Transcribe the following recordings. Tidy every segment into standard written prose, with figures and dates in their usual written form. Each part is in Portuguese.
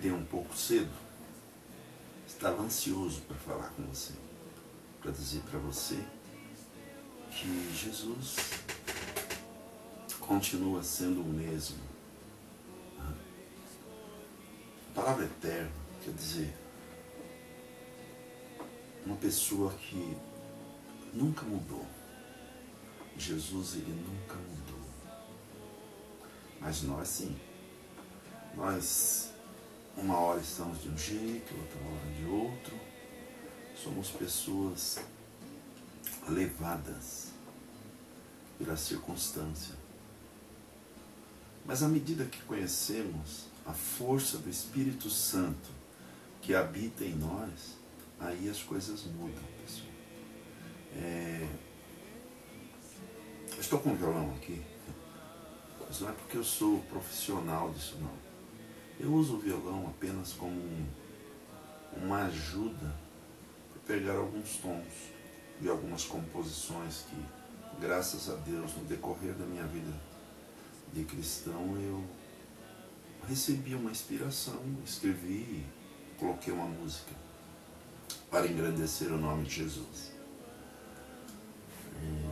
acordei um pouco cedo, estava ansioso para falar com você, para dizer para você que Jesus continua sendo o mesmo. A palavra eterna quer dizer uma pessoa que nunca mudou. Jesus, ele nunca mudou. Mas nós sim. Nós uma hora estamos de um jeito, outra hora de outro. Somos pessoas levadas pela circunstância. Mas à medida que conhecemos a força do Espírito Santo que habita em nós, aí as coisas mudam, pessoal. Estou com um violão aqui, mas não é porque eu sou profissional disso, não. Eu uso o violão apenas como uma ajuda para pegar alguns tons de algumas composições que, graças a Deus, no decorrer da minha vida de cristão, eu recebi uma inspiração, escrevi e coloquei uma música para engrandecer o nome de Jesus.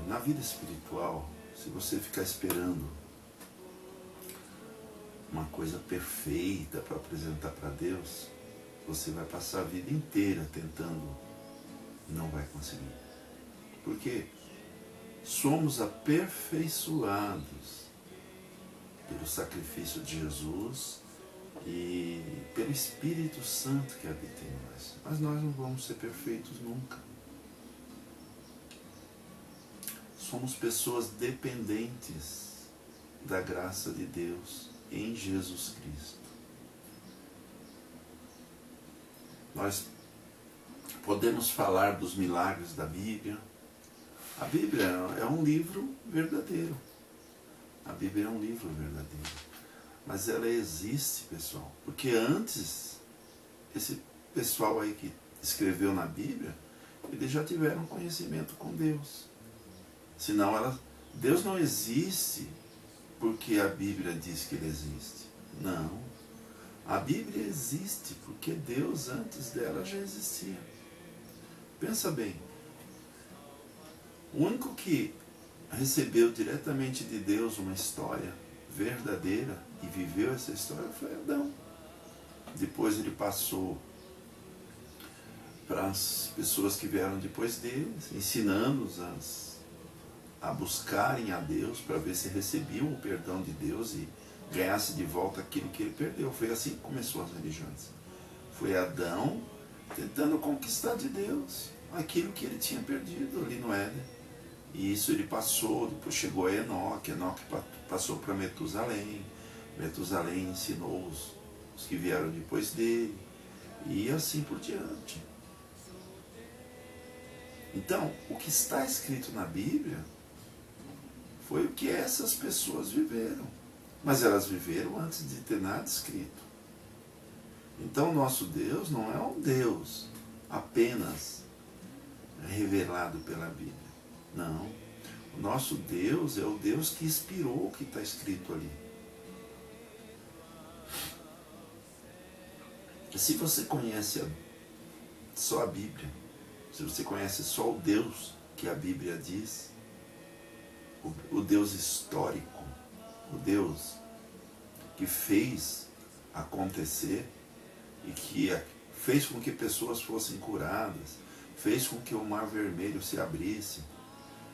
Na vida espiritual, se você ficar esperando uma coisa perfeita para apresentar para Deus, você vai passar a vida inteira tentando e não vai conseguir. Porque somos aperfeiçoados pelo sacrifício de Jesus e pelo Espírito Santo que habita em nós. Mas nós não vamos ser perfeitos nunca. Somos pessoas dependentes da graça de Deus em Jesus Cristo. Nós podemos falar dos milagres da Bíblia. A Bíblia é um livro verdadeiro. A Bíblia é um livro verdadeiro. Mas ela existe, pessoal, porque antes, esse pessoal aí que escreveu na Bíblia, eles já tiveram conhecimento com Deus. Senão Deus não existe porque a Bíblia diz que ele existe. Não. A Bíblia existe porque Deus antes dela já existia. Pensa bem. O único que recebeu diretamente de Deus uma história verdadeira e viveu essa história foi Adão. Depois ele passou para as pessoas que vieram depois dele, ensinando-os a buscarem a Deus para ver se recebiam o perdão de Deus e ganhasse de volta aquilo que ele perdeu. Foi assim que começou as religiões. Foi Adão tentando conquistar de Deus aquilo que ele tinha perdido ali no Éden. E isso ele passou, depois chegou a Enoque, Enoque passou para Metusalém, Metusalém ensinou os que vieram depois dele, e assim por diante. Então, o que está escrito na Bíblia foi o que essas pessoas viveram. Mas elas viveram antes de ter nada escrito. Então, o nosso Deus não é um Deus apenas revelado pela Bíblia. Não. O nosso Deus é o Deus que inspirou o que está escrito ali. E se você conhece só a Bíblia, se você conhece só o Deus que a Bíblia diz, o Deus histórico, o Deus que fez acontecer e que fez com que pessoas fossem curadas, fez com que o Mar Vermelho se abrisse,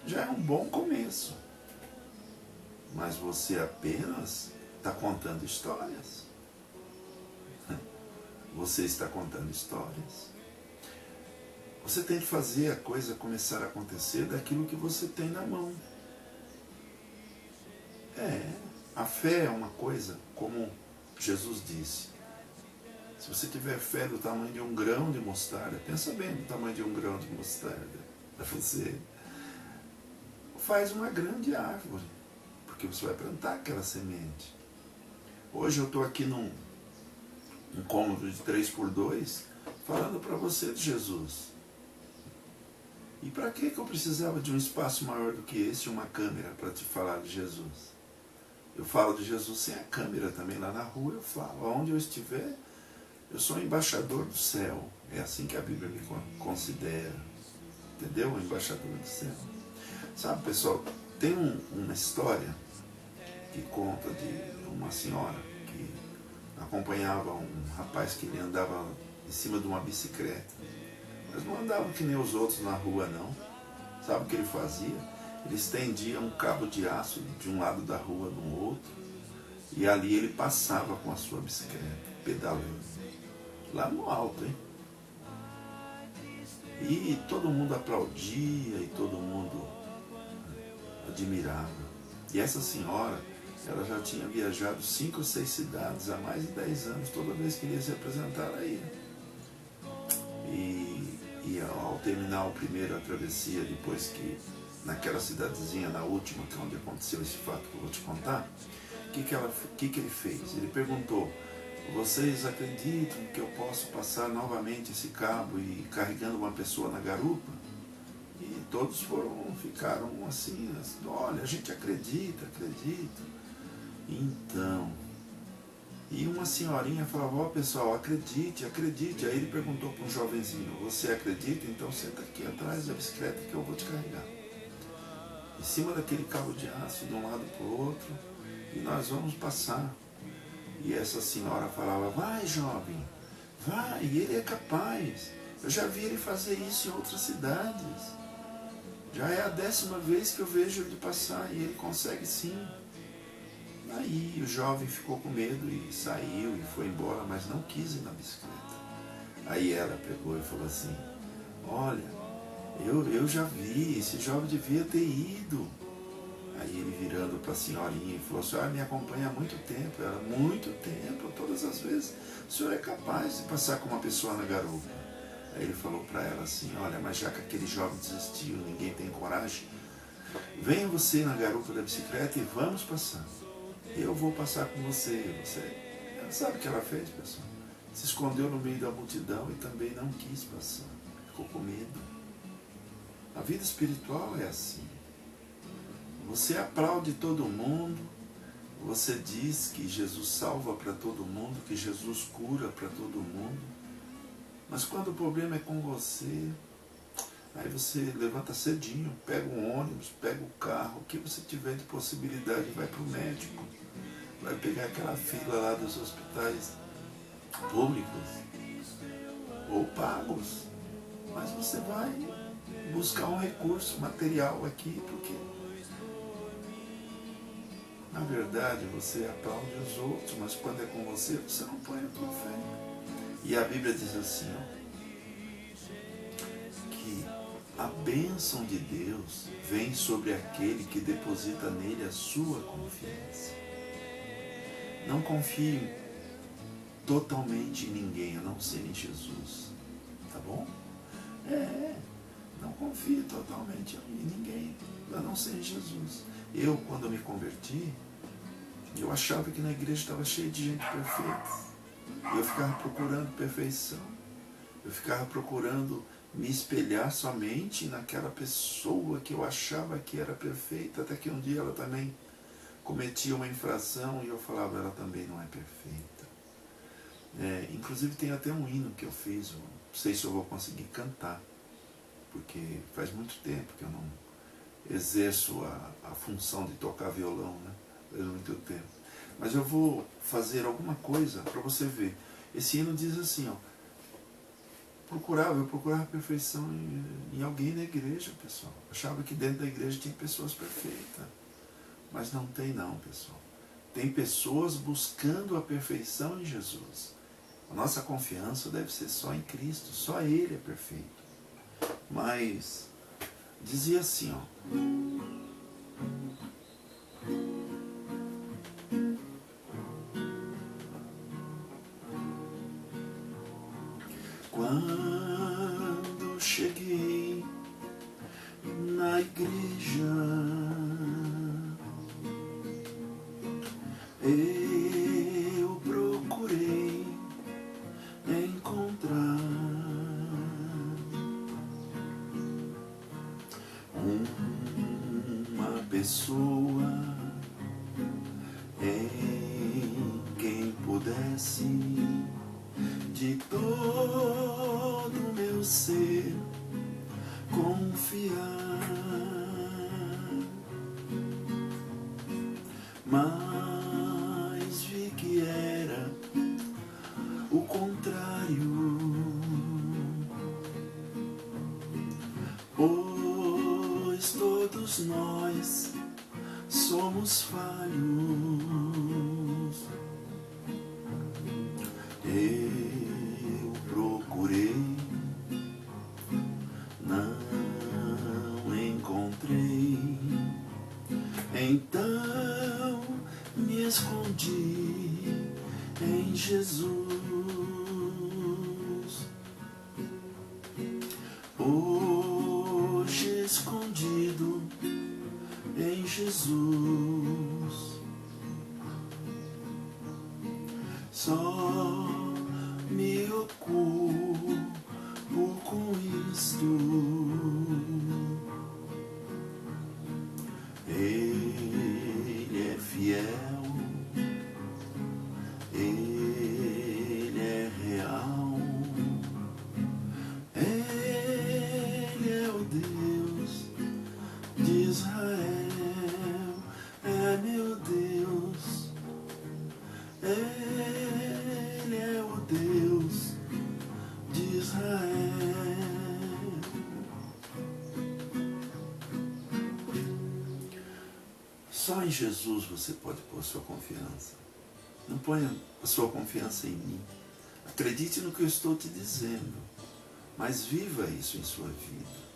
já é um bom começo. Mas você apenas está contando histórias. Você está contando histórias. Você tem que fazer a coisa começar a acontecer daquilo que você tem na mão. A fé é uma coisa, como Jesus disse. Se você tiver fé do tamanho de um grão de mostarda, pensa bem no tamanho de um grão de mostarda, você faz uma grande árvore, porque você vai plantar aquela semente. Hoje eu estou aqui num cômodo de 3x2, falando para você de Jesus. E para que eu precisava de um espaço maior do que esse, uma câmera, para te falar de Jesus? Eu falo de Jesus sem a câmera também, lá na rua eu falo. Onde eu estiver, Eu sou embaixador do céu. É assim que a Bíblia me considera. Entendeu? Embaixador do céu. Sabe, pessoal, tem uma história que conta de uma senhora que acompanhava um rapaz que ele andava em cima de uma bicicleta. Mas não andava que nem os outros na rua, não. Sabe o que ele fazia? Ele estendia um cabo de aço de um lado da rua no outro, e ali ele passava com a sua bicicleta, pedalando. Lá no alto, hein? E todo mundo aplaudia e todo mundo admirava. E essa senhora, ela já tinha viajado 5 ou 6 cidades há mais de 10 anos, toda vez que ia se apresentar aí. E ao terminar a primeira travessia, depois que naquela cidadezinha, na última, que é onde aconteceu esse fato que eu vou te contar, o que ele fez? Ele perguntou: vocês acreditam que eu posso passar novamente esse cabo e carregando uma pessoa na garupa? E todos ficaram assim, olha, a gente acredita. Então, e uma senhorinha falava: ó, pessoal, acredite. Aí ele perguntou para um jovenzinho: você acredita? Então senta aqui atrás da bicicleta que eu vou te carregar. Em cima daquele cabo de aço, de um lado para o outro, e nós vamos passar. E essa senhora falava: vai, jovem, vai, ele é capaz. Eu já vi ele fazer isso em outras cidades. Já é a 10ª vez que eu vejo ele passar, e ele consegue sim. Aí o jovem ficou com medo e saiu e foi embora, mas não quis ir na bicicleta. Aí ela pegou e falou assim: olha, eu já vi, esse jovem devia ter ido. Aí ele, virando para a senhorinha, falou: a senhora me acompanha há muito tempo. Ela: muito tempo, todas as vezes. O senhor é capaz de passar com uma pessoa na garupa. Aí ele falou para ela assim: olha, mas já que aquele jovem desistiu, ninguém tem coragem, venha você na garupa da bicicleta e vamos passar. Eu vou passar com você. Ela sabe o que ela fez, pessoal? Se escondeu no meio da multidão e também não quis passar. Ficou com medo. A vida espiritual é assim. Você aplaude todo mundo, você diz que Jesus salva para todo mundo, que Jesus cura para todo mundo, mas quando o problema é com você, aí você levanta cedinho, pega um ônibus, pega o carro, o que você tiver de possibilidade, vai para o médico, vai pegar aquela fila lá dos hospitais públicos ou pagos, mas você vai buscar um recurso material aqui, porque na verdade você aplaude os outros, mas quando é com você, você não põe a tua fé. E a Bíblia diz assim, que a bênção de Deus vem sobre aquele que deposita nele a sua confiança. Não confie totalmente em ninguém, a não ser em Jesus. Tá bom? Não confie totalmente em ninguém, a não ser em Jesus. Eu, quando me converti, eu achava que na igreja estava cheio de gente perfeita. Eu ficava procurando perfeição. Eu ficava procurando me espelhar somente naquela pessoa que eu achava que era perfeita, até que um dia ela também cometia uma infração e eu falava: ela também não é perfeita. Inclusive tem até um hino que eu fiz, não sei se eu vou conseguir cantar, porque faz muito tempo que eu não exerço a função de tocar violão, né? Faz muito tempo. Mas eu vou fazer alguma coisa para você ver. Esse hino diz assim, eu procurava a perfeição em alguém na igreja, pessoal. Achava que dentro da igreja tinha pessoas perfeitas. Mas não tem não, pessoal. Tem pessoas buscando a perfeição em Jesus. A nossa confiança deve ser só em Cristo, só Ele é perfeito. Mas dizia assim, quando cheguei na igreja, eu procurei encontrar uma pessoa em quem pudesse de todo o meu ser confiar, mas vi que era o contrário, pois todos nós somos falhos. Eu procurei, não encontrei, então me escondi em Jesus. Hoje escondido em Jesus, só me ocupo com isto. Ele é fiel, Ele é real, Ele é o Deus de Israel, é meu Deus, Ele é o Deus de Israel. Só em Jesus você pode pôr sua confiança. Não ponha a sua confiança em mim. Acredite no que eu estou te dizendo, mas viva isso em sua vida.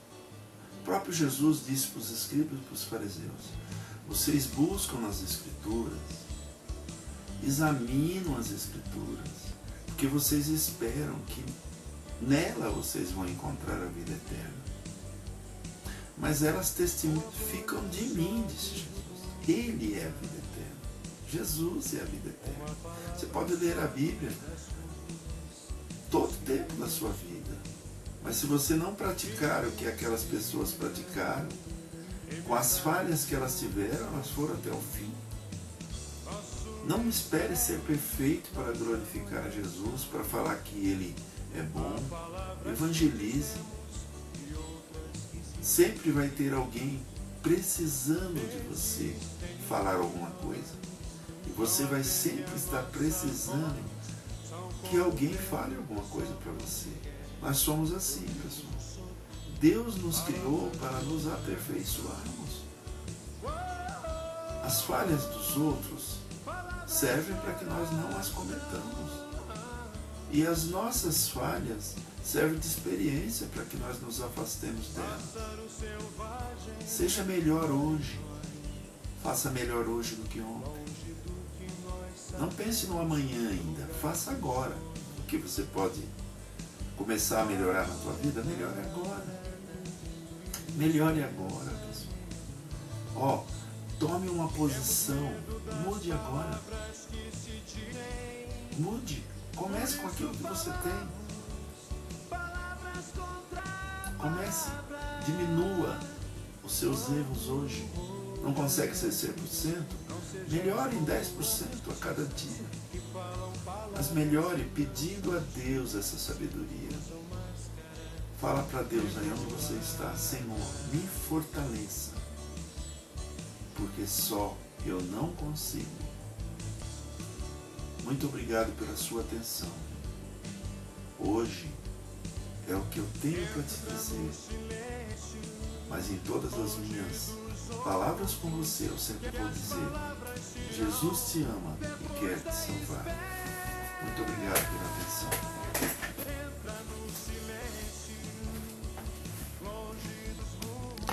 O próprio Jesus disse para os escribas e para os fariseus: vocês buscam nas Escrituras, examinam as Escrituras, porque vocês esperam que nela vocês vão encontrar a vida eterna. Mas elas testificam de mim, disse Jesus. Ele é a vida eterna. Jesus é a vida eterna. Você pode ler a Bíblia todo o tempo da sua vida, mas se você não praticar o que aquelas pessoas praticaram, com as falhas que elas tiveram, elas foram até o fim. Não espere ser perfeito para glorificar a Jesus, para falar que Ele é bom. Evangelize. Sempre vai ter alguém precisando de você falar alguma coisa. E você vai sempre estar precisando que alguém fale alguma coisa para você. Nós somos assim, pessoal. Deus nos criou para nos aperfeiçoarmos. As falhas dos outros servem para que nós não as cometamos. E as nossas falhas servem de experiência para que nós nos afastemos delas. Seja melhor hoje. Faça melhor hoje do que ontem. Não pense no amanhã ainda. Faça agora. O que você pode começar a melhorar na tua vida? Melhore agora. Melhore agora, pessoal. Tome uma posição. Mude agora. Mude. Comece com aquilo que você tem. Comece. Diminua os seus erros hoje. Não consegue ser 100%? Melhore em 10% a cada dia. Mas melhore pedindo a Deus essa sabedoria. Fala para Deus aí onde você está: Senhor, me fortaleça, porque só eu não consigo. Muito obrigado pela sua atenção. Hoje é o que eu tenho para te dizer, mas em todas as minhas palavras com você eu sempre vou dizer: Jesus te ama e quer te salvar. Muito obrigado pela atenção.